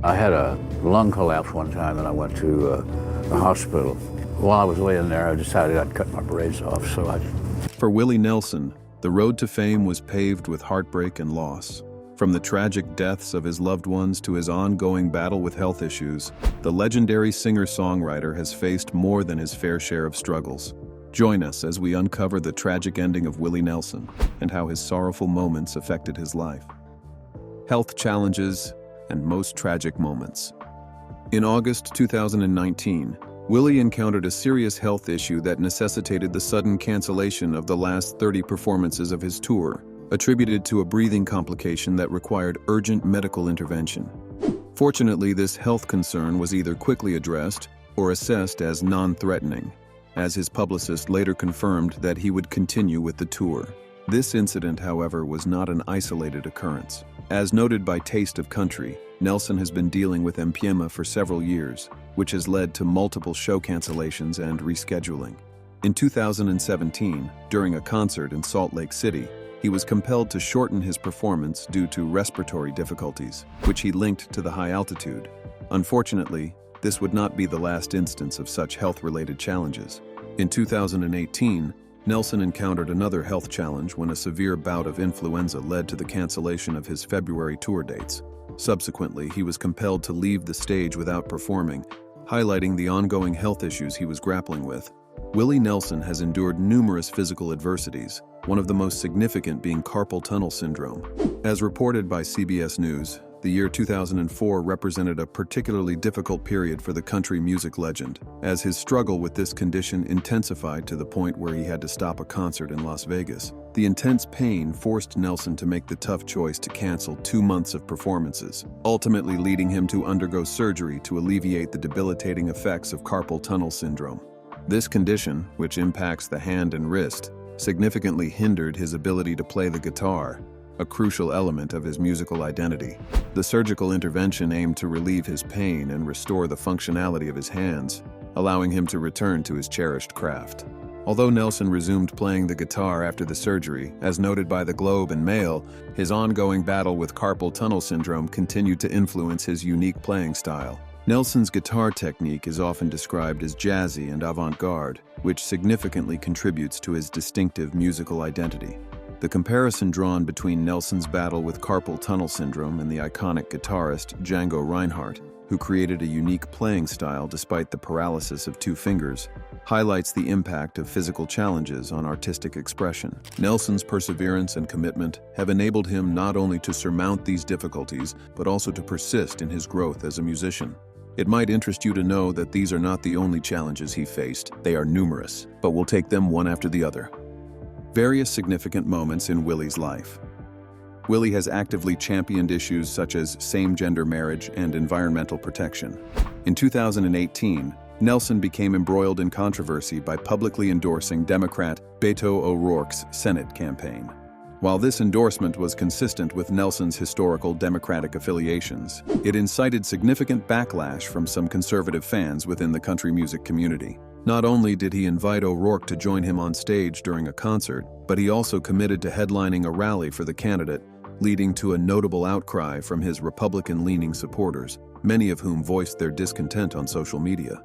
I had a lung collapse one time and I went to the hospital. While I was laying there, I decided I'd cut my braids off, For Willie Nelson, the road to fame was paved with heartbreak and loss. From the tragic deaths of his loved ones to his ongoing battle with health issues, the legendary singer-songwriter has faced more than his fair share of struggles. Join us as we uncover the tragic ending of Willie Nelson and how his sorrowful moments affected his life. Health challenges and most tragic moments. In August 2019, Willie encountered a serious health issue that necessitated the sudden cancellation of the last 30 performances of his tour, attributed to a breathing complication that required urgent medical intervention. Fortunately, this health concern was either quickly addressed or assessed as non-threatening, as his publicist later confirmed that he would continue with the tour. This incident, however, was not an isolated occurrence. As noted by Taste of Country, Nelson has been dealing with emphysema for several years, which has led to multiple show cancellations and rescheduling. In 2017, during a concert in Salt Lake City, he was compelled to shorten his performance due to respiratory difficulties, which he linked to the high altitude. Unfortunately, this would not be the last instance of such health-related challenges. In 2018, Nelson encountered another health challenge when a severe bout of influenza led to the cancellation of his February tour dates. Subsequently, he was compelled to leave the stage without performing, highlighting the ongoing health issues he was grappling with. Willie Nelson has endured numerous physical adversities, one of the most significant being carpal tunnel syndrome. As reported by CBS News, the year 2004 represented a particularly difficult period for the country music legend, as his struggle with this condition intensified to the point where he had to stop a concert in Las Vegas. The intense pain forced Nelson to make the tough choice to cancel 2 months of performances, ultimately leading him to undergo surgery to alleviate the debilitating effects of carpal tunnel syndrome. This condition, which impacts the hand and wrist, significantly hindered his ability to play the guitar, a crucial element of his musical identity. The surgical intervention aimed to relieve his pain and restore the functionality of his hands, allowing him to return to his cherished craft. Although Nelson resumed playing the guitar after the surgery, as noted by the Globe and Mail, his ongoing battle with carpal tunnel syndrome continued to influence his unique playing style. Nelson's guitar technique is often described as jazzy and avant-garde, which significantly contributes to his distinctive musical identity. The comparison drawn between Nelson's battle with carpal tunnel syndrome and the iconic guitarist Django Reinhardt, who created a unique playing style despite the paralysis of 2 fingers, highlights the impact of physical challenges on artistic expression. Nelson's perseverance and commitment have enabled him not only to surmount these difficulties, but also to persist in his growth as a musician. It might interest you to know that these are not the only challenges he faced. They are numerous, but we'll take them one after the other. Various significant moments in Willie's life. Willie has actively championed issues such as same-gender marriage and environmental protection. In 2018, Nelson became embroiled in controversy by publicly endorsing Democrat Beto O'Rourke's Senate campaign. While this endorsement was consistent with Nelson's historical Democratic affiliations, it incited significant backlash from some conservative fans within the country music community. Not only did he invite O'Rourke to join him on stage during a concert, but he also committed to headlining a rally for the candidate, leading to a notable outcry from his Republican-leaning supporters, many of whom voiced their discontent on social media.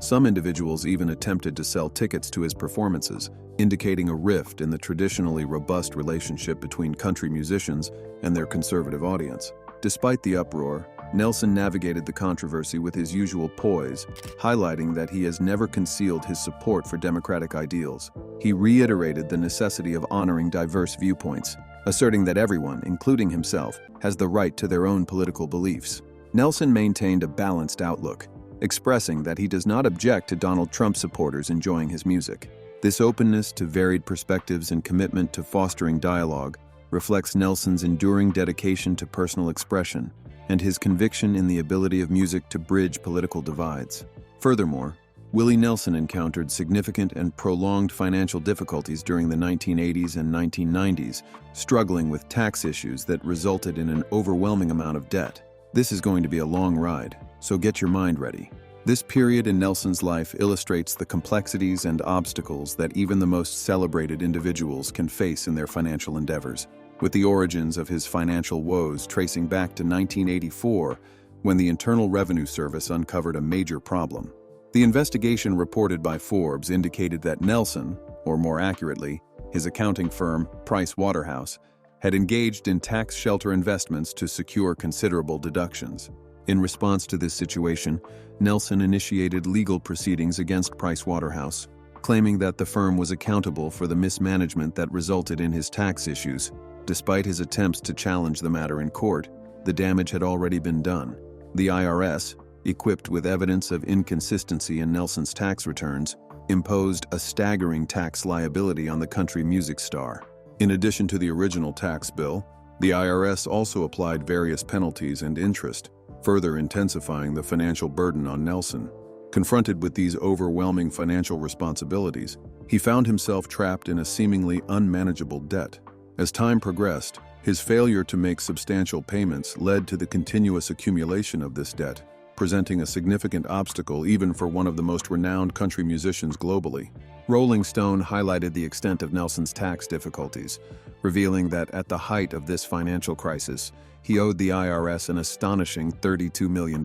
Some individuals even attempted to sell tickets to his performances, indicating a rift in the traditionally robust relationship between country musicians and their conservative audience. Despite the uproar, Nelson navigated the controversy with his usual poise, highlighting that he has never concealed his support for democratic ideals. He reiterated the necessity of honoring diverse viewpoints, asserting that everyone, including himself, has the right to their own political beliefs. Nelson maintained a balanced outlook, expressing that he does not object to Donald Trump supporters enjoying his music. This openness to varied perspectives and commitment to fostering dialogue reflects Nelson's enduring dedication to personal expression and his conviction in the ability of music to bridge political divides. Furthermore, Willie Nelson encountered significant and prolonged financial difficulties during the 1980s and 1990s, struggling with tax issues that resulted in an overwhelming amount of debt. This is going to be a long ride, so get your mind ready. This period in Nelson's life illustrates the complexities and obstacles that even the most celebrated individuals can face in their financial endeavors. With the origins of his financial woes tracing back to 1984, when the Internal Revenue Service uncovered a major problem. The investigation reported by Forbes indicated that Nelson, or more accurately, his accounting firm, Price Waterhouse, had engaged in tax shelter investments to secure considerable deductions. In response to this situation, Nelson initiated legal proceedings against Price Waterhouse, claiming that the firm was accountable for the mismanagement that resulted in his tax issues. Despite his attempts to challenge the matter in court, the damage had already been done. The IRS, equipped with evidence of inconsistency in Nelson's tax returns, imposed a staggering tax liability on the country music star. In addition to the original tax bill, the IRS also applied various penalties and interest, further intensifying the financial burden on Nelson. Confronted with these overwhelming financial responsibilities, he found himself trapped in a seemingly unmanageable debt. As time progressed, his failure to make substantial payments led to the continuous accumulation of this debt, presenting a significant obstacle even for one of the most renowned country musicians globally. Rolling Stone highlighted the extent of Nelson's tax difficulties, revealing that at the height of this financial crisis, he owed the IRS an astonishing $32 million.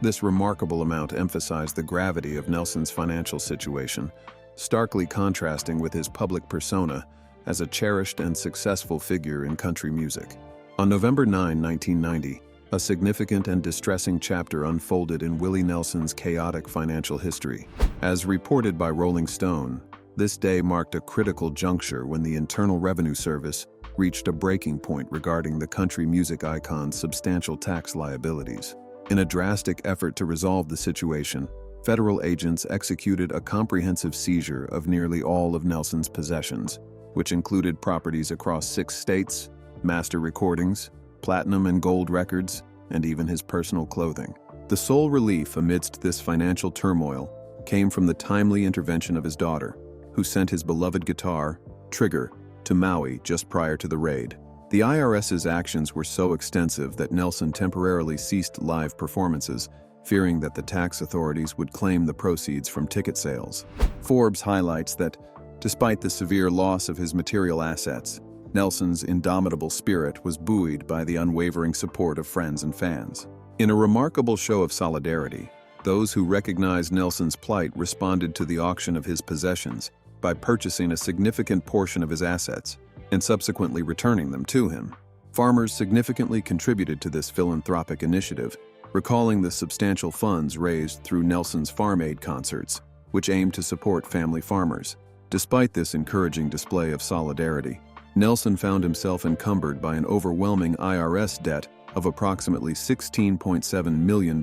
This remarkable amount emphasized the gravity of Nelson's financial situation, starkly contrasting with his public persona as a cherished and successful figure in country music. On November 9, 1990, a significant and distressing chapter unfolded in Willie Nelson's chaotic financial history. As reported by Rolling Stone, this day marked a critical juncture when the Internal Revenue Service reached a breaking point regarding the country music icon's substantial tax liabilities. In a drastic effort to resolve the situation, federal agents executed a comprehensive seizure of nearly all of Nelson's possessions, which included properties across 6 states, master recordings, platinum and gold records, and even his personal clothing. The sole relief amidst this financial turmoil came from the timely intervention of his daughter, who sent his beloved guitar, Trigger, to Maui just prior to the raid. The IRS's actions were so extensive that Nelson temporarily ceased live performances, fearing that the tax authorities would claim the proceeds from ticket sales. Forbes highlights that, despite the severe loss of his material assets, Nelson's indomitable spirit was buoyed by the unwavering support of friends and fans. In a remarkable show of solidarity, those who recognized Nelson's plight responded to the auction of his possessions by purchasing a significant portion of his assets and subsequently returning them to him. Farmers significantly contributed to this philanthropic initiative, recalling the substantial funds raised through Nelson's Farm Aid concerts, which aimed to support family farmers. Despite this encouraging display of solidarity, Nelson found himself encumbered by an overwhelming IRS debt of approximately $16.7 million.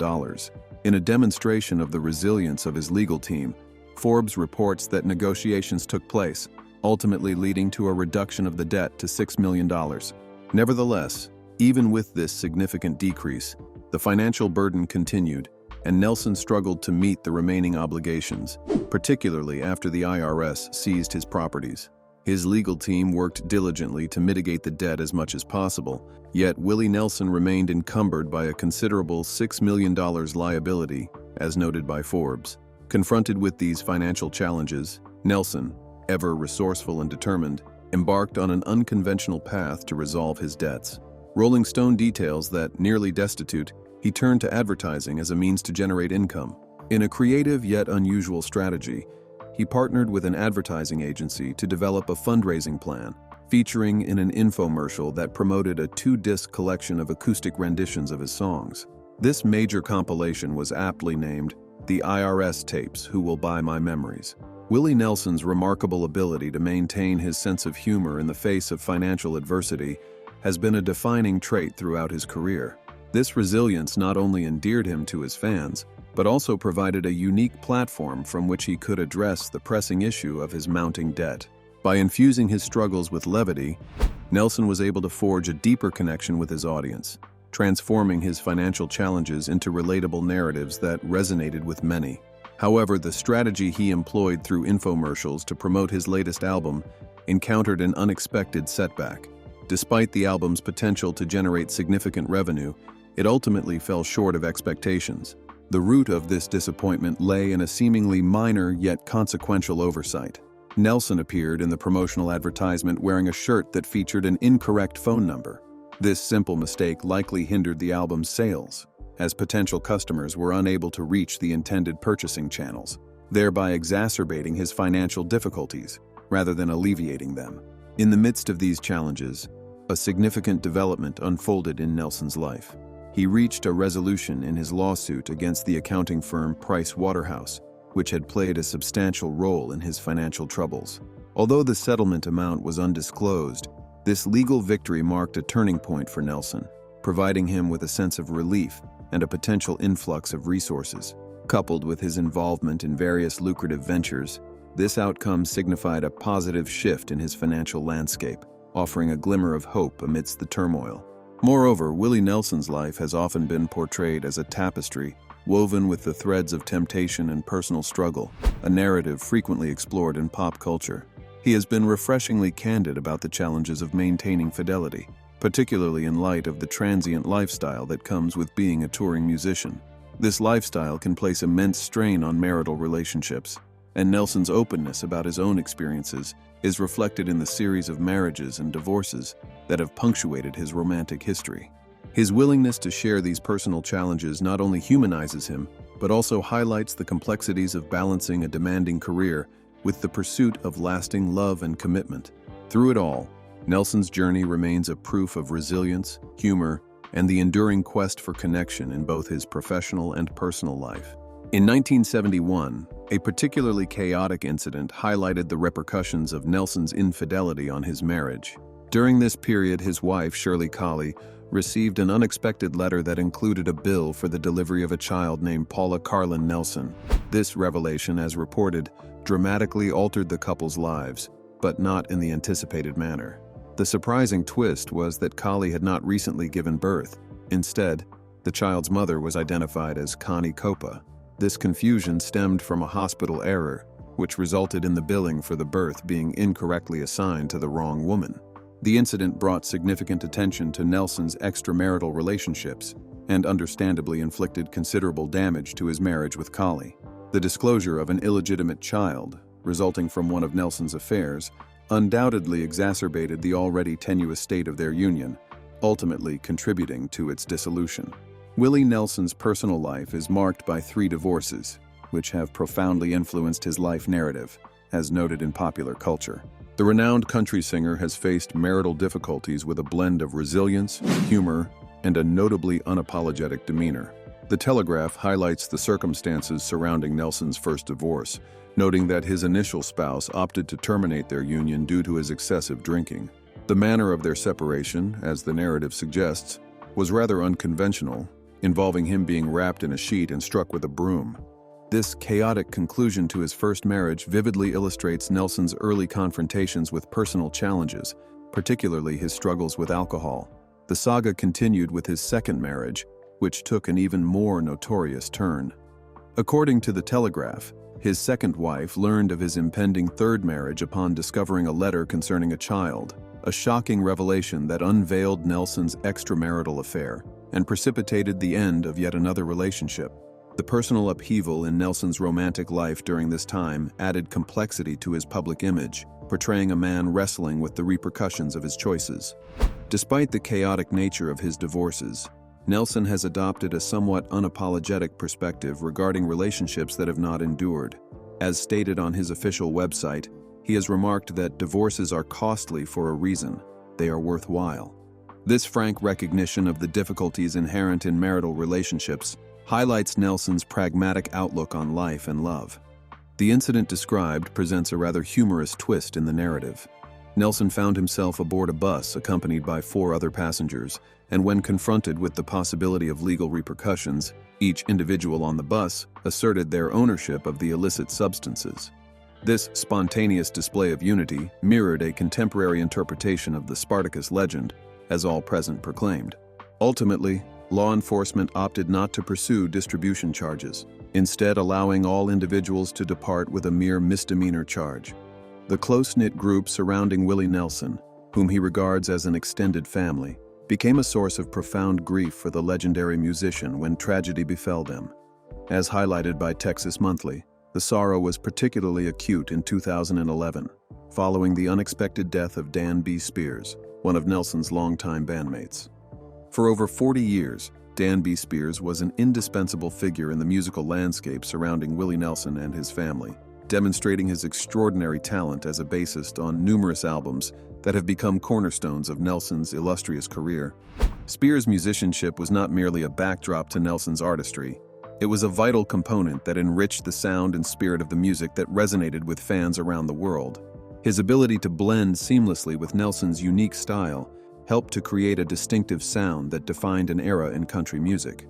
In a demonstration of the resilience of his legal team, Forbes reports that negotiations took place, ultimately leading to a reduction of the debt to $6 million. Nevertheless, even with this significant decrease, the financial burden continued, and Nelson struggled to meet the remaining obligations, particularly after the IRS seized his properties. His legal team worked diligently to mitigate the debt as much as possible, yet Willie Nelson remained encumbered by a considerable $6 million liability, as noted by Forbes. Confronted with these financial challenges, Nelson, ever resourceful and determined, embarked on an unconventional path to resolve his debts. Rolling Stone details that, nearly destitute, he turned to advertising as a means to generate income. In a creative yet unusual strategy, he partnered with an advertising agency to develop a fundraising plan, featuring in an infomercial that promoted a 2-disc collection of acoustic renditions of his songs. This major compilation was aptly named The IRS Tapes Who Will Buy My Memories. Willie Nelson's remarkable ability to maintain his sense of humor in the face of financial adversity has been a defining trait throughout his career. This resilience not only endeared him to his fans, but also provided a unique platform from which he could address the pressing issue of his mounting debt. By infusing his struggles with levity, Nelson was able to forge a deeper connection with his audience, transforming his financial challenges into relatable narratives that resonated with many. However, the strategy he employed through infomercials to promote his latest album encountered an unexpected setback. Despite the album's potential to generate significant revenue, it ultimately fell short of expectations. The root of this disappointment lay in a seemingly minor yet consequential oversight. Nelson appeared in the promotional advertisement wearing a shirt that featured an incorrect phone number. This simple mistake likely hindered the album's sales. as potential customers were unable to reach the intended purchasing channels, thereby exacerbating his financial difficulties rather than alleviating them. In the midst of these challenges, a significant development unfolded in Nelson's life. He reached a resolution in his lawsuit against the accounting firm Price Waterhouse, which had played a substantial role in his financial troubles. Although the settlement amount was undisclosed, this legal victory marked a turning point for Nelson, providing him with a sense of relief and a potential influx of resources. Coupled with his involvement in various lucrative ventures, this outcome signified a positive shift in his financial landscape, offering a glimmer of hope amidst the turmoil. Moreover, Willie Nelson's life has often been portrayed as a tapestry woven with the threads of temptation and personal struggle, a narrative frequently explored in pop culture. He has been refreshingly candid about the challenges of maintaining fidelity, particularly in light of the transient lifestyle that comes with being a touring musician. This lifestyle can place immense strain on marital relationships, and Nelson's openness about his own experiences is reflected in the series of marriages and divorces that have punctuated his romantic history. His willingness to share these personal challenges not only humanizes him, but also highlights the complexities of balancing a demanding career with the pursuit of lasting love and commitment. Through it all, Nelson's journey remains a proof of resilience, humor, and the enduring quest for connection in both his professional and personal life. In 1971, a particularly chaotic incident highlighted the repercussions of Nelson's infidelity on his marriage. During this period, his wife, Shirley Colley, received an unexpected letter that included a bill for the delivery of a child named Paula Carlin Nelson. This revelation, as reported, dramatically altered the couple's lives, but not in the anticipated manner. The surprising twist was that Colley had not recently given birth. Instead, the child's mother was identified as Connie Copa. This confusion stemmed from a hospital error, which resulted in the billing for the birth being incorrectly assigned to the wrong woman. The incident brought significant attention to Nelson's extramarital relationships and understandably inflicted considerable damage to his marriage with Colley. The disclosure of an illegitimate child, resulting from one of Nelson's affairs, undoubtedly exacerbated the already tenuous state of their union, ultimately contributing to its dissolution. Willie Nelson's personal life is marked by 3 divorces, which have profoundly influenced his life narrative, as noted in popular culture. The renowned country singer has faced marital difficulties with a blend of resilience, humor, and a notably unapologetic demeanor. The Telegraph highlights the circumstances surrounding Nelson's first divorce, noting that his initial spouse opted to terminate their union due to his excessive drinking. The manner of their separation, as the narrative suggests, was rather unconventional, involving him being wrapped in a sheet and struck with a broom. This chaotic conclusion to his first marriage vividly illustrates Nelson's early confrontations with personal challenges, particularly his struggles with alcohol. The saga continued with his second marriage, which took an even more notorious turn. According to the Telegraph, his second wife learned of his impending third marriage upon discovering a letter concerning a child, a shocking revelation that unveiled Nelson's extramarital affair and precipitated the end of yet another relationship. The personal upheaval in Nelson's romantic life during this time added complexity to his public image, portraying a man wrestling with the repercussions of his choices. Despite the chaotic nature of his divorces, Nelson has adopted a somewhat unapologetic perspective regarding relationships that have not endured. As stated on his official website, he has remarked that divorces are costly for a reason. They are worthwhile. This frank recognition of the difficulties inherent in marital relationships highlights Nelson's pragmatic outlook on life and love. The incident described presents a rather humorous twist in the narrative. Nelson found himself aboard a bus accompanied by 4 other passengers, and when confronted with the possibility of legal repercussions, each individual on the bus asserted their ownership of the illicit substances. This spontaneous display of unity mirrored a contemporary interpretation of the Spartacus legend, as all present proclaimed. Ultimately, law enforcement opted not to pursue distribution charges, instead allowing all individuals to depart with a mere misdemeanor charge. The close-knit group surrounding Willie Nelson, whom he regards as an extended family, became a source of profound grief for the legendary musician when tragedy befell them. As highlighted by Texas Monthly, the sorrow was particularly acute in 2011, following the unexpected death of Dan B. Spears, one of Nelson's longtime bandmates. For over 40 years, Danby Spears was an indispensable figure in the musical landscape surrounding Willie Nelson and his family, demonstrating his extraordinary talent as a bassist on numerous albums that have become cornerstones of Nelson's illustrious career. Spears' musicianship was not merely a backdrop to Nelson's artistry. It was a vital component that enriched the sound and spirit of the music that resonated with fans around the world. His ability to blend seamlessly with Nelson's unique style helped to create a distinctive sound that defined an era in country music.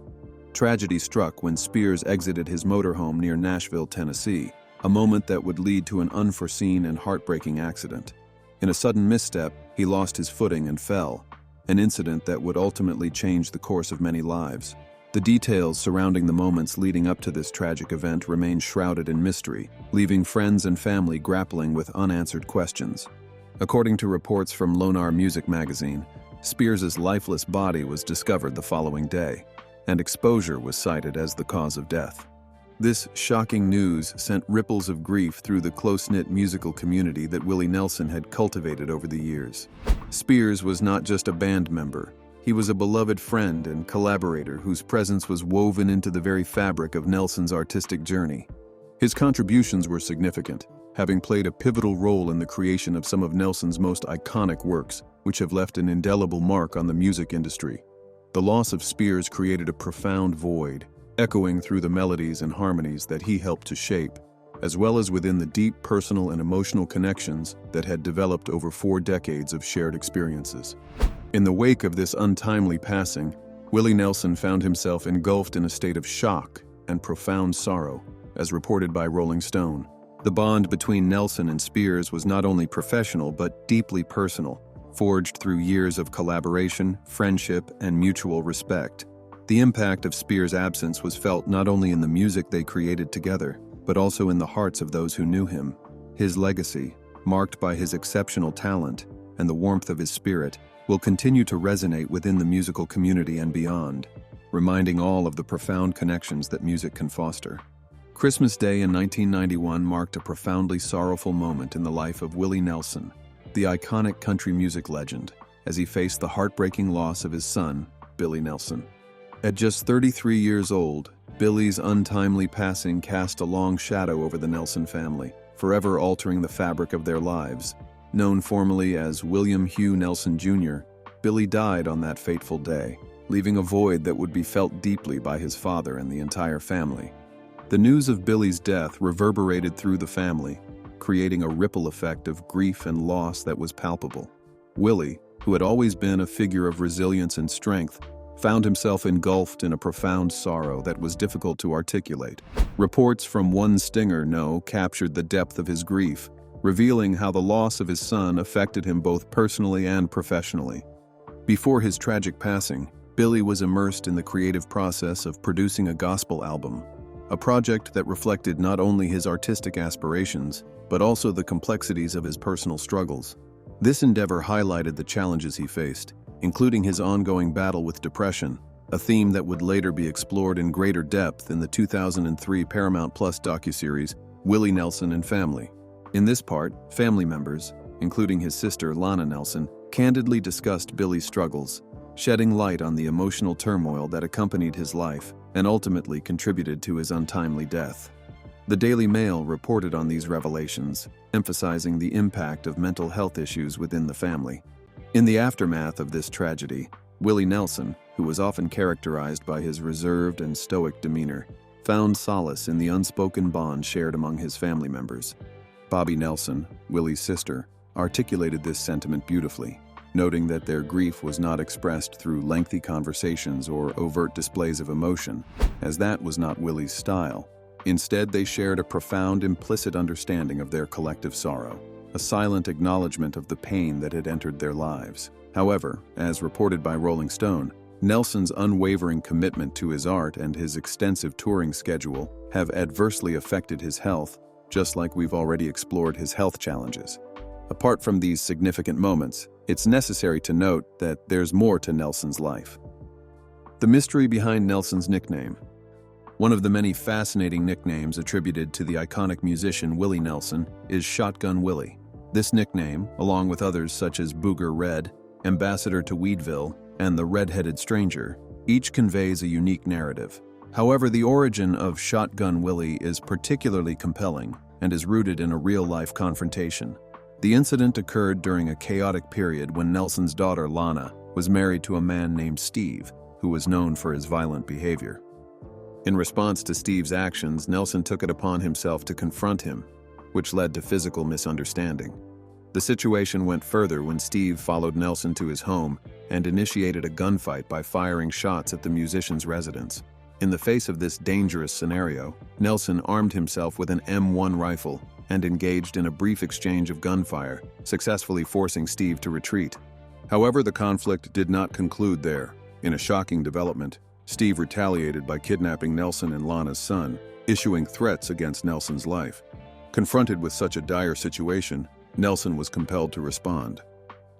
Tragedy struck when Spears exited his motorhome near Nashville, Tennessee, a moment that would lead to an unforeseen and heartbreaking accident. In a sudden misstep, he lost his footing and fell, an incident that would ultimately change the course of many lives. The details surrounding the moments leading up to this tragic event remain shrouded in mystery, leaving friends and family grappling with unanswered questions. According to reports from Lonar Music magazine, Spears' lifeless body was discovered the following day, and exposure was cited as the cause of death. This shocking news sent ripples of grief through the close-knit musical community that Willie Nelson had cultivated over the years. Spears was not just a band member. He was a beloved friend and collaborator whose presence was woven into the very fabric of Nelson's artistic journey. His contributions were significant, having played a pivotal role in the creation of some of Nelson's most iconic works, which have left an indelible mark on the music industry. The loss of Spears created a profound void, echoing through the melodies and harmonies that he helped to shape, as well as within the deep personal and emotional connections that had developed over 4 decades of shared experiences. In the wake of this untimely passing, Willie Nelson found himself engulfed in a state of shock and profound sorrow, as reported by Rolling Stone. The bond between Nelson and Spears was not only professional but deeply personal, forged through years of collaboration, friendship, and mutual respect. The impact of Spears' absence was felt not only in the music they created together, but also in the hearts of those who knew him. His legacy, marked by his exceptional talent and the warmth of his spirit, will continue to resonate within the musical community and beyond, reminding all of the profound connections that music can foster. Christmas Day in 1991 marked a profoundly sorrowful moment in the life of Willie Nelson, the iconic country music legend, as he faced the heartbreaking loss of his son, Billy Nelson. At just 33 years old, Billy's untimely passing cast a long shadow over the Nelson family, forever altering the fabric of their lives. Known formally as William Hugh Nelson Jr., Billy died on that fateful day, leaving a void that would be felt deeply by his father and the entire family. The news of Billy's death reverberated through the family, creating a ripple effect of grief and loss that was palpable. Willie, who had always been a figure of resilience and strength, found himself engulfed in a profound sorrow that was difficult to articulate. Reports from One Stinger Know captured the depth of his grief, revealing how the loss of his son affected him both personally and professionally. Before his tragic passing, Billy was immersed in the creative process of producing a gospel album, a project that reflected not only his artistic aspirations, but also the complexities of his personal struggles. This endeavor highlighted the challenges he faced, including his ongoing battle with depression, a theme that would later be explored in greater depth in the 2003 Paramount Plus docuseries Willie Nelson and Family. In this part, family members, including his sister Lana Nelson, candidly discussed Billy's struggles, shedding light on the emotional turmoil that accompanied his life and ultimately contributed to his untimely death. The Daily Mail reported on these revelations, emphasizing the impact of mental health issues within the family. In the aftermath of this tragedy, Willie Nelson, who was often characterized by his reserved and stoic demeanor, found solace in the unspoken bond shared among his family members. Bobby Nelson, Willie's sister, articulated this sentiment beautifully, noting that their grief was not expressed through lengthy conversations or overt displays of emotion, as that was not Willie's style. Instead, they shared a profound implicit understanding of their collective sorrow, a silent acknowledgement of the pain that had entered their lives. However, as reported by Rolling Stone, Nelson's unwavering commitment to his art and his extensive touring schedule have adversely affected his health, just like we've already explored his health challenges. Apart from these significant moments, it's necessary to note that there's more to Nelson's life. The mystery behind Nelson's nickname. One of the many fascinating nicknames attributed to the iconic musician Willie Nelson is Shotgun Willie. This nickname, along with others such as Booger Red, Ambassador to Weedville, and the Red-Headed Stranger, Each conveys a unique narrative. However, the origin of Shotgun Willie is particularly compelling and is rooted in a real-life confrontation. The incident occurred during a chaotic period when Nelson's daughter, Lana, was married to a man named Steve, who was known for his violent behavior. In response to Steve's actions, Nelson took it upon himself to confront him, which led to physical misunderstanding. The situation went further when Steve followed Nelson to his home and initiated a gunfight by firing shots at the musician's residence. In the face of this dangerous scenario, Nelson armed himself with an M1 rifle and engaged in a brief exchange of gunfire, successfully forcing Steve to retreat. However, the conflict did not conclude there. In a shocking development, Steve retaliated by kidnapping Nelson and Lana's son, issuing threats against Nelson's life. Confronted with such a dire situation, Nelson was compelled to respond.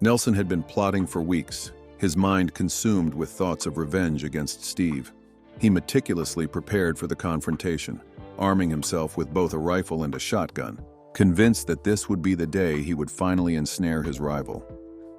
Nelson had been plotting for weeks, his mind consumed with thoughts of revenge against Steve. He meticulously prepared for the confrontation, arming himself with both a rifle and a shotgun, convinced that this would be the day he would finally ensnare his rival.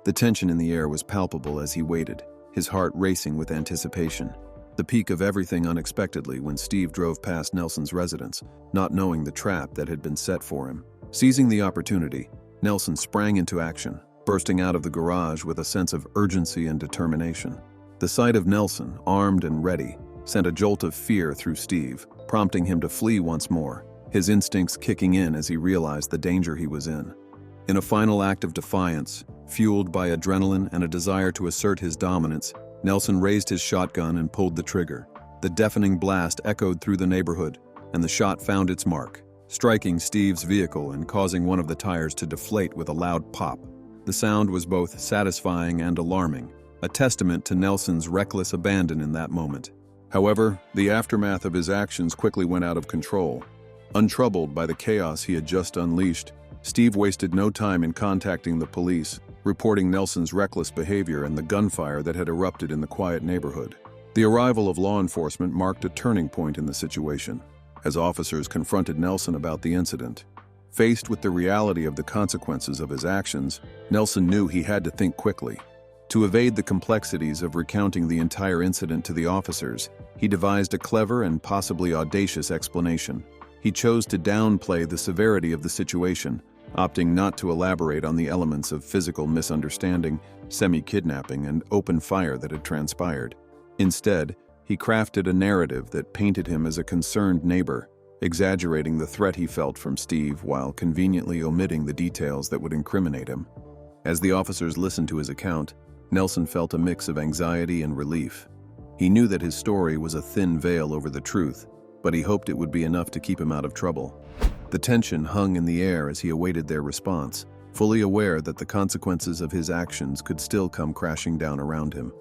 The tension in the air was palpable as he waited, his heart racing with anticipation. The peak of everything unexpectedly when Steve drove past Nelson's residence, not knowing the trap that had been set for him. Seizing the opportunity, Nelson sprang into action, bursting out of the garage with a sense of urgency and determination. The sight of Nelson, armed and ready, sent a jolt of fear through Steve, prompting him to flee once more, his instincts kicking in as he realized the danger he was in. In a final act of defiance, fueled by adrenaline and a desire to assert his dominance, Nelson raised his shotgun and pulled the trigger. The deafening blast echoed through the neighborhood, and the shot found its mark, striking Steve's vehicle and causing one of the tires to deflate with a loud pop. The sound was both satisfying and alarming, a testament to Nelson's reckless abandon in that moment. However, the aftermath of his actions quickly went out of control. Untroubled by the chaos he had just unleashed, Steve wasted no time in contacting the police, reporting Nelson's reckless behavior and the gunfire that had erupted in the quiet neighborhood. The arrival of law enforcement marked a turning point in the situation, as officers confronted Nelson about the incident. Faced with the reality of the consequences of his actions, Nelson knew he had to think quickly. To evade the complexities of recounting the entire incident to the officers, he devised a clever and possibly audacious explanation. He chose to downplay the severity of the situation, opting not to elaborate on the elements of physical misunderstanding, semi-kidnapping, and open fire that had transpired. Instead, he crafted a narrative that painted him as a concerned neighbor, exaggerating the threat he felt from Steve while conveniently omitting the details that would incriminate him. As the officers listened to his account, Nelson felt a mix of anxiety and relief. He knew that his story was a thin veil over the truth, but he hoped it would be enough to keep him out of trouble. The tension hung in the air as he awaited their response, fully aware that the consequences of his actions could still come crashing down around him.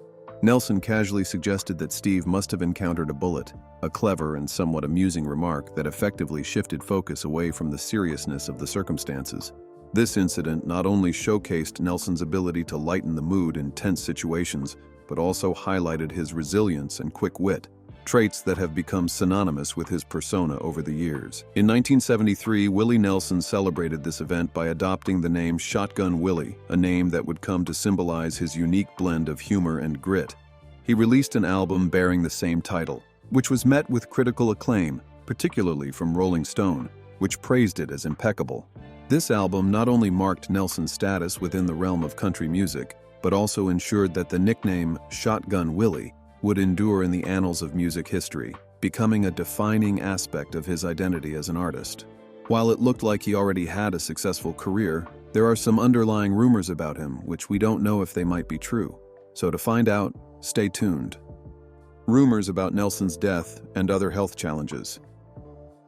Nelson casually suggested that Steve must have encountered a bullet, a clever and somewhat amusing remark that effectively shifted focus away from the seriousness of the circumstances. This incident not only showcased Nelson's ability to lighten the mood in tense situations, but also highlighted his resilience and quick wit, traits that have become synonymous with his persona over the years. In 1973, Willie Nelson celebrated this event by adopting the name Shotgun Willie, a name that would come to symbolize his unique blend of humor and grit. He released an album bearing the same title, which was met with critical acclaim, particularly from Rolling Stone, which praised it as impeccable. This album not only marked Nelson's status within the realm of country music, but also ensured that the nickname Shotgun Willie would endure in the annals of music history, becoming a defining aspect of his identity as an artist. While it looked like he already had a successful career, there are some underlying rumors about him which we don't know if they might be true. So to find out, stay tuned. Rumors about Nelson's death and other health challenges.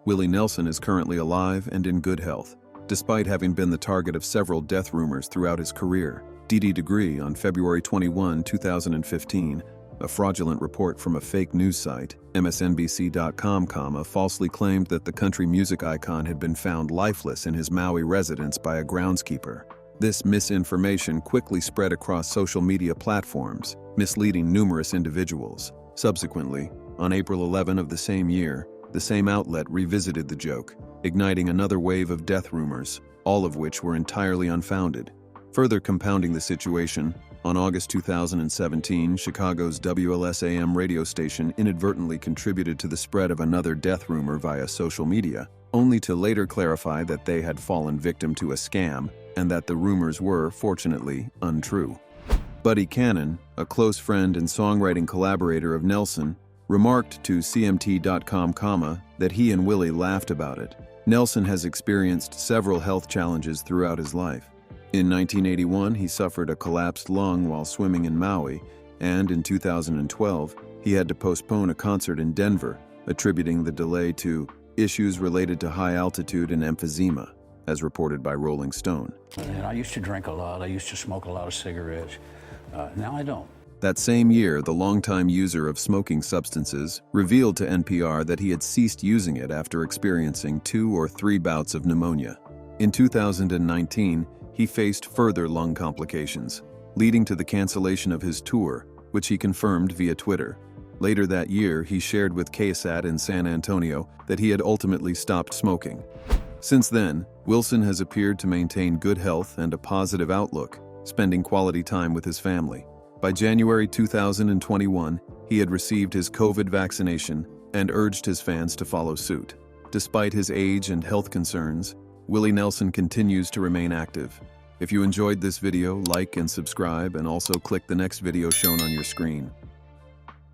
Willie Nelson is currently alive and in good health, despite having been the target of several death rumors throughout his career. D.D. Degree on February 21, 2015, a fraudulent report from a fake news site, MSNBC.com, falsely claimed that the country music icon had been found lifeless in his Maui residence by a groundskeeper. This misinformation quickly spread across social media platforms, misleading numerous individuals. Subsequently, on April 11 of the same year, the same outlet revisited the joke, igniting another wave of death rumors, all of which were entirely unfounded. Further compounding the situation, On August 2017, Chicago's WLSAM radio station inadvertently contributed to the spread of another death rumor via social media, only to later clarify that they had fallen victim to a scam and that the rumors were, fortunately, untrue. Buddy Cannon, a close friend and songwriting collaborator of Nelson, remarked to CMT.com, that he and Willie laughed about it. Nelson has experienced several health challenges throughout his life. In 1981, he suffered a collapsed lung while swimming in Maui, and in 2012, he had to postpone a concert in Denver, attributing the delay to issues related to high altitude and emphysema, as reported by Rolling Stone. And I used to drink a lot. I used to smoke a lot of cigarettes. Now I don't. That same year, the longtime user of smoking substances revealed to NPR that he had ceased using it after experiencing 2 or 3 bouts of pneumonia. In 2019, he faced further lung complications, leading to the cancellation of his tour, which he confirmed via Twitter. Later that year, he shared with KSAT in San Antonio that he had ultimately stopped smoking. Since then, Wilson has appeared to maintain good health and a positive outlook, spending quality time with his family. By January 2021, he had received his COVID vaccination and urged his fans to follow suit. Despite his age and health concerns, Willie Nelson continues to remain active. If you enjoyed this video, like and subscribe, and also click the next video shown on your screen.